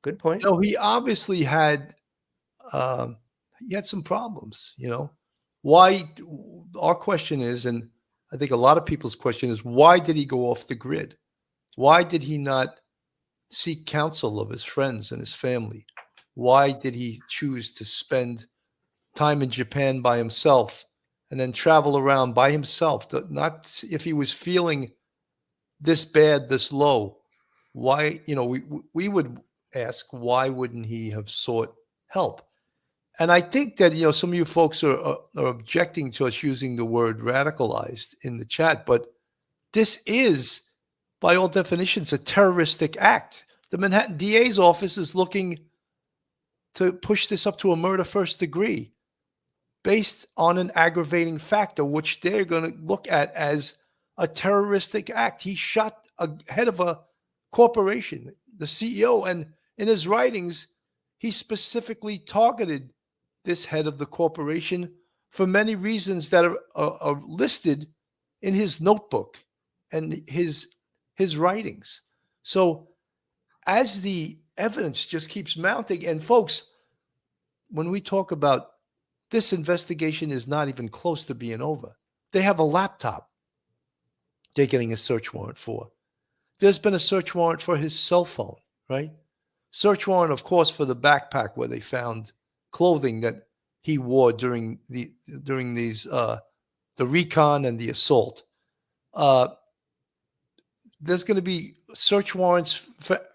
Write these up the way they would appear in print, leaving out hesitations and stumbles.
Good point. He obviously had some problems. Why? Our question is, and I think a lot of people's question is, why did he go off the grid? Why did he not seek counsel of his friends and his family? Why did he choose to spend time in Japan by himself and then travel around by himself? Not if he was feeling this bad, this low. Why? We would ask, why wouldn't he have sought help? And I think that some of you folks are objecting to us using the word radicalized in the chat, but this is, by all definitions, a terroristic act. The Manhattan DA's office is looking to push this up to a murder first degree based on an aggravating factor, which they're going to look at as a terroristic act. He shot a head of a corporation, the CEO, and in his writings, he specifically targeted this head of the corporation for many reasons that are listed in his notebook and his writings. So as the evidence just keeps mounting, and folks, when we talk about this investigation is not even close to being over. They have a laptop they're getting a search warrant for. There's been a search warrant for his cell phone, right? Search warrant, of course, for the backpack where they found clothing that he wore during the recon and the assault. There's going to be search warrants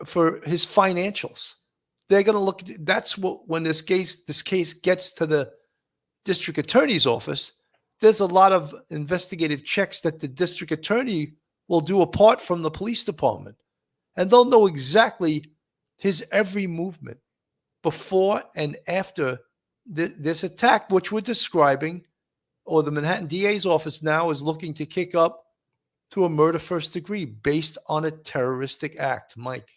for his financials. They're going to look. That's what, when this case gets to the district attorney's office, there's a lot of investigative checks that the district attorney will do apart from the police department, and they'll know exactly his every movement before and after this attack, which we're describing, or the Manhattan DA's office now is looking to kick up to a murder first degree based on a terroristic act. Mike.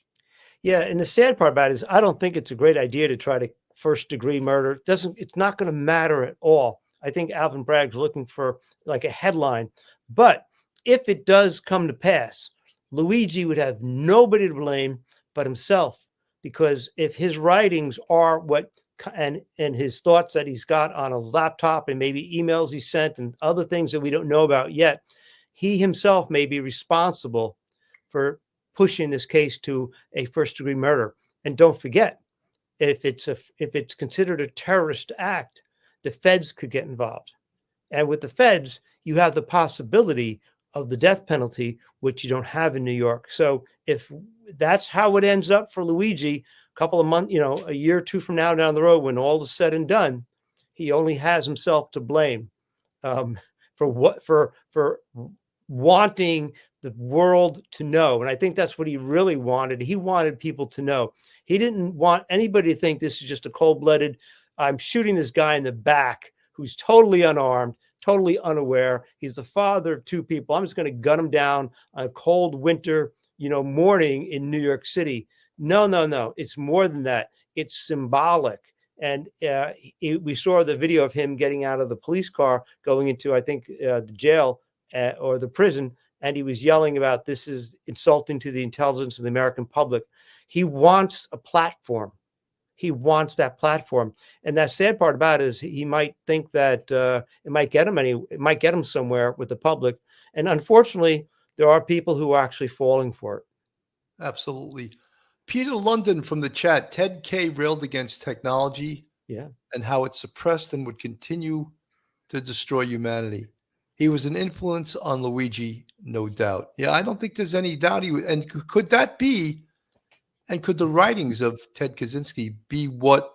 Yeah, and the sad part about it is I don't think it's a great idea to try to first degree murder. It's not going to matter at all. I think Alvin Bragg's looking for like a headline. But if it does come to pass, Luigi would have nobody to blame but himself, because if his writings are what and his thoughts that he's got on a laptop and maybe emails he sent and other things that we don't know about yet, he himself may be responsible for pushing this case to a first degree murder. And don't forget, if it's considered a terrorist act, the feds could get involved. And with the feds, you have the possibility of the death penalty, which you don't have in New York. So if that's how it ends up for Luigi, a couple of months, a year or two from now down the road, when all is said and done, he only has himself to blame for wanting the world to know. And I think that's what he really wanted. He wanted people to know. He didn't want anybody to think this is just a cold-blooded, I'm shooting this guy in the back who's totally unarmed, totally unaware. He's the father of two people. I'm just going to gun him down on a cold winter, morning in New York City. No. It's more than that. It's symbolic. And we saw the video of him getting out of the police car, going into, I think, the jail or the prison. And he was yelling about, this is insulting to the intelligence of the American public. He wants a platform. He wants that platform. And that sad part about it is he might think that it might get him somewhere with the public. And unfortunately, there are people who are actually falling for it. Absolutely. Peter London from the chat, Ted K railed against technology and how it suppressed and would continue to destroy humanity. He was an influence on Luigi, no doubt. Yeah, I don't think there's any doubt he would. And could that be, and could the writings of Ted Kaczynski be what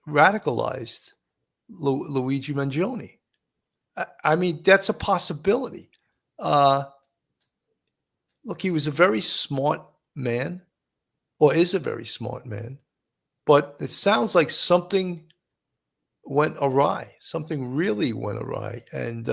radicalized Luigi Mangione? I mean, that's a possibility. Look, he was a very smart man, or is a very smart man, but it sounds like something went awry. Something really went awry. And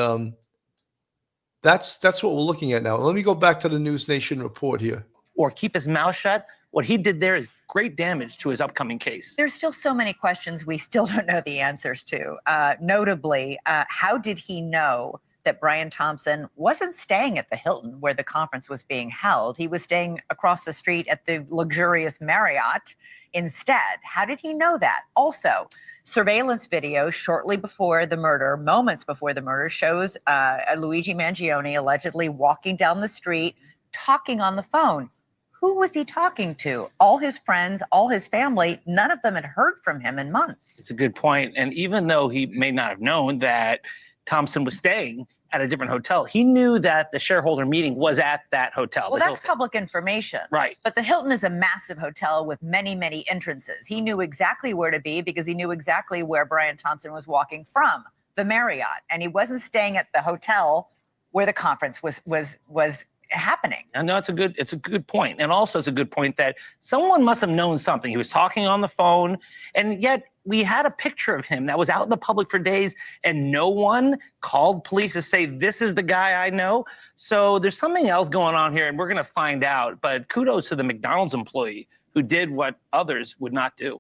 that's what we're looking at now. Let me go back to the News Nation report here. Or keep his mouth shut. What he did there is great damage to his upcoming case. There's still so many questions we still don't know the answers to. Notably, how did he know that Brian Thompson wasn't staying at the Hilton where the conference was being held. He was staying across the street at the luxurious Marriott instead. How did he know that? Also, surveillance video shortly before the murder, moments before the murder, shows Luigi Mangione allegedly walking down the street, talking on the phone. Who was he talking to? All his friends, all his family, none of them had heard from him in months. It's a good point. And even though he may not have known that Thompson was staying at a different hotel, he knew that the shareholder meeting was at that hotel. Well, that's Hilton. public information. Right. But the Hilton is a massive hotel with many, many entrances. He knew exactly where to be because he knew exactly where Brian Thompson was walking from, the Marriott. And he wasn't staying at the hotel where the conference was happening. I know it's a good point. And also it's a good point that someone must have known something. He was talking on the phone, and yet we had a picture of him that was out in the public for days, and no one called police to say, this is the guy I know. So there's something else going on here, and we're going to find out. But kudos to the McDonald's employee who did what others would not do.